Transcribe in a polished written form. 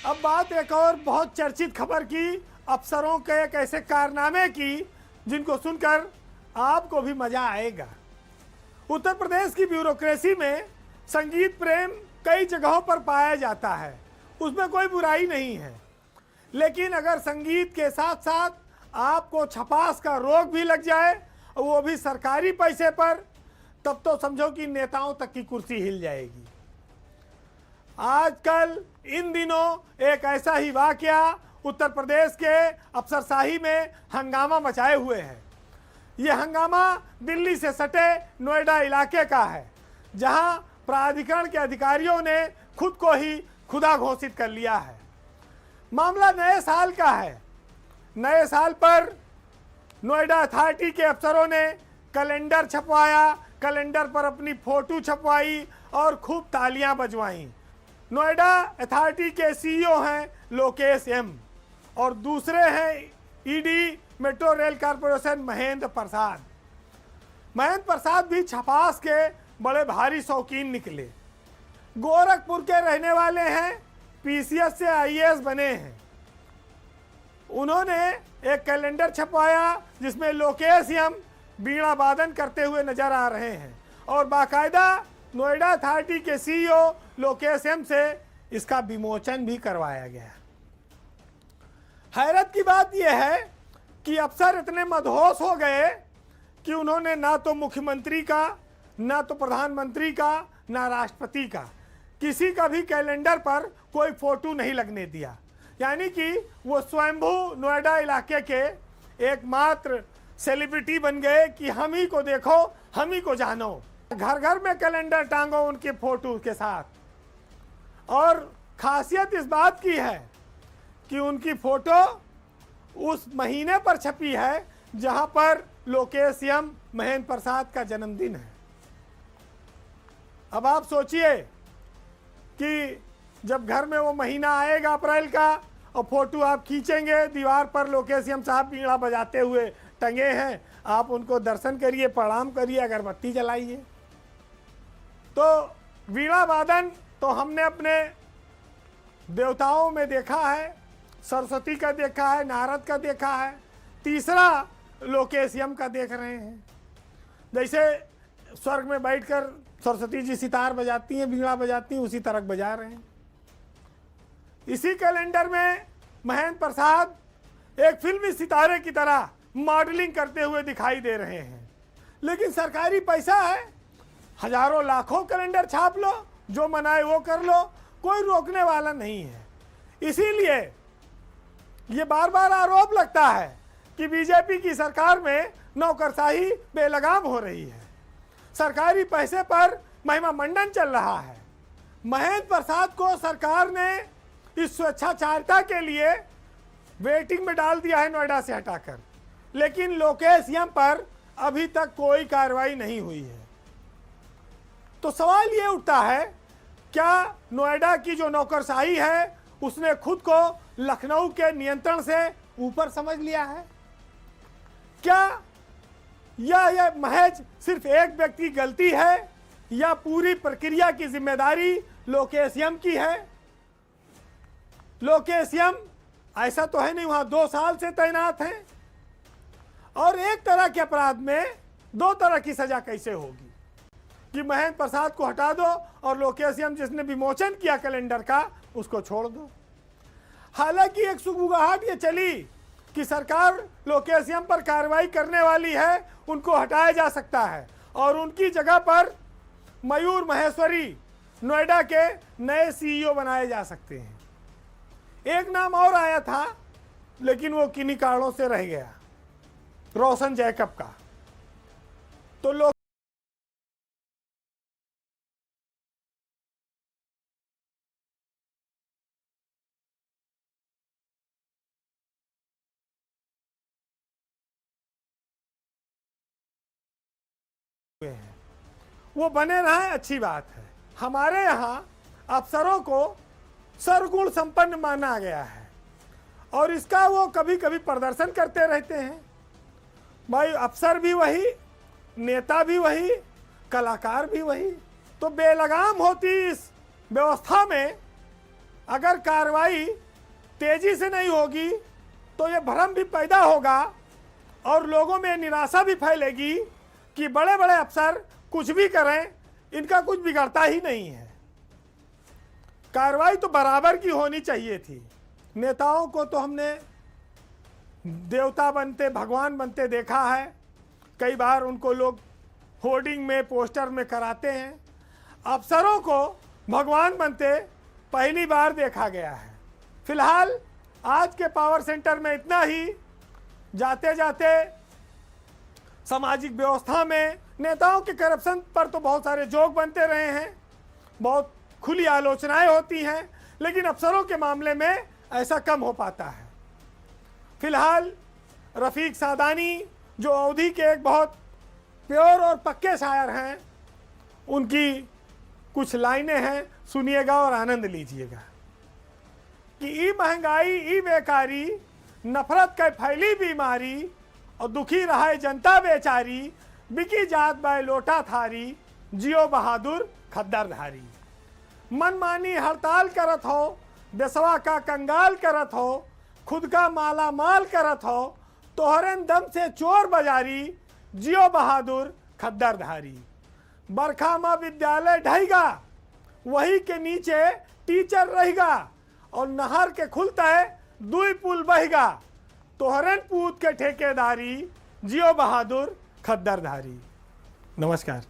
अब बात एक और बहुत चर्चित खबर की, अफसरों के एक ऐसे कारनामे की जिनको सुनकर आपको भी मजा आएगा। उत्तर प्रदेश की ब्यूरोक्रेसी में संगीत प्रेम कई जगहों पर पाया जाता है, उसमें कोई बुराई नहीं है, लेकिन अगर संगीत के साथ साथ आपको छपास का रोग भी लग जाए, वो भी सरकारी पैसे पर, तब तो समझो कि नेताओं तक की कुर्सी हिल जाएगी। आजकल इन दिनों एक ऐसा ही वाकया उत्तर प्रदेश के अफसरशाही में हंगामा मचाए हुए है। ये हंगामा दिल्ली से सटे नोएडा इलाके का है, जहां प्राधिकरण के अधिकारियों ने खुद को ही खुदा घोषित कर लिया है। मामला नए साल का है। नए साल पर नोएडा अथॉरिटी के अफसरों ने कैलेंडर छपवाया, कैलेंडर पर अपनी फोटो छपवाई और खूब तालियां बजवाई। नोएडा अथॉरिटी के सीईओ हैं लोकेश एम और दूसरे हैं ED metro rail corporation Mahendra Prasad. Mahendra Prasad भी छपास के बड़े भारी शौकीन निकले। गोरखपुर के रहने वाले हैं, पीसीएस से आईएएस बने हैं। उन्होंने एक कैलेंडर छपवाया जिसमें लोकेश एम बीड़ा वादन करते हुए नजर आ रहे हैं और बाकायदा नोएडा अथॉरिटी के सीईओ लोकेश एम से इसका विमोचन भी करवाया गया। हैरत की बात यह है कि अफसर इतने मदहोश हो गए कि उन्होंने ना तो मुख्यमंत्री का, ना तो प्रधानमंत्री का, ना राष्ट्रपति का, किसी का भी कैलेंडर पर कोई फोटो नहीं लगने दिया। यानी कि वो स्वयंभू नोएडा इलाके के एकमात्र सेलिब्रिटी बन गए कि हम ही को देखो, हम ही को जानो। घर घर में कैलेंडर टांगो उनके फोटो के साथ। और खासियत इस बात की है कि उनकी फोटो उस महीने पर छपी है जहां पर लोकेश एम महेंद्र प्रसाद का जन्मदिन है। अब आप सोचिए कि जब घर में वो महीना आएगा अप्रैल का और फोटो आप खींचेंगे, दीवार पर लोकेश एम साहब बीड़ा बजाते हुए टंगे हैं, आप उनको दर्शन करिए, प्रणाम करिए, अगरबत्ती जलाइए। तो वीणा वादन तो हमने अपने देवताओं में देखा है, सरस्वती का देखा है, नारद का देखा है, तीसरा लोकेश एम का देख रहे हैं। जैसे स्वर्ग में बैठकर सरस्वती जी सितार बजाती हैं, बीड़ा बजाती हैं, उसी तरह बजा रहे हैं। इसी कैलेंडर में महेंद्र प्रसाद एक फिल्मी सितारे की तरह मॉडलिंग करते हुए दिखाई दे रहे हैं। लेकिन सरकारी पैसा है, हजारों लाखों कैलेंडर छाप लो, जो मनाए वो कर लो, कोई रोकने वाला नहीं है। इसीलिए ये बार बार आरोप लगता है कि बीजेपी की सरकार में नौकरशाही बेलगाम हो रही है, सरकारी पैसे पर महिमा मंडन चल रहा है। महेंद्र प्रसाद को सरकार ने इस स्वेच्छाचारिता के लिए वेटिंग में डाल दिया है नोएडा से हटाकर, लेकिन लोकेश एम पर अभी तक कोई कार्रवाई नहीं हुई है। तो सवाल ये उठता है, क्या नोएडा की जो नौकरशाही है उसने खुद को लखनऊ के नियंत्रण से ऊपर समझ लिया है? क्या यह महज सिर्फ एक व्यक्ति की गलती है या पूरी प्रक्रिया की जिम्मेदारी लोकेश एम की है? लोकेश एम ऐसा तो है नहीं, वहां 2 साल से तैनात हैं और एक तरह के अपराध में 2 तरह की सजा कैसे होगी कि महेंद्र प्रसाद को हटा दो और लोकेश एम जिसने विमोचन किया कैलेंडर का उसको छोड़ दो। हालांकि एक सुगबुगाहट ये चली कि सरकार लोकेश एम पर कार्रवाई करने वाली है, उनको हटाया जा सकता है और उनकी जगह पर मयूर महेश्वरी नोएडा के नए सीईओ बनाए जा सकते हैं। एक नाम और आया था लेकिन वो किन्हीं कारणों से रह गया, रोशन जैकब का। तो लोग वो बने रहे, अच्छी बात है। हमारे यहाँ अफसरों को सर्वगुण संपन्न माना गया है और इसका वो कभी कभी प्रदर्शन करते रहते हैं। भाई अफसर भी वही, नेता भी वही, कलाकार भी वही। तो बेलगाम होती इस व्यवस्था में अगर कार्रवाई तेजी से नहीं होगी तो ये भ्रम भी पैदा होगा और लोगों में निराशा भी फैलेगी कि बड़े बड़े अफसर कुछ भी करें, इनका कुछ बिगड़ता ही नहीं है। कार्रवाई तो बराबर की होनी चाहिए थी। नेताओं को तो हमने देवता बनते, भगवान बनते देखा है। कई बार उनको लोग होर्डिंग में, पोस्टर में कराते हैं। अफसरों को भगवान बनते पहली बार देखा गया है। फिलहाल आज के पावर सेंटर में इतना ही। जाते जाते सामाजिक व्यवस्था में नेताओं के करप्शन पर तो बहुत सारे जोक बनते रहे हैं, बहुत खुली आलोचनाएं होती हैं, लेकिन अफसरों के मामले में ऐसा कम हो पाता है। फिलहाल रफ़ीक सादानी जो अवधी के एक बहुत प्योर और पक्के शायर हैं, उनकी कुछ लाइनें हैं, सुनिएगा और आनंद लीजिएगा। कि ई महंगाई, ई बेकारी, नफरत के फैली बीमारी, और दुखी रहे जनता बेचारी, बिकी जात बाय लोटा थारी, जियो बहादुर खद्दरधारी। मनमानी हड़ताल करत हो, देशवा का कंगाल करत हो, खुद का माला माल करत हो, तोहरन दम से चोर बाजारी, जियो बहादुर खद्दरधारी। बरखा में विद्यालय ढहेगा, वही के नीचे टीचर रहेगा, और नहर के खुलते दुई पुल बहेगा, तोहरन पूत के ठेकेदारी, जियो बहादुर खद्दरधारी। नमस्कार।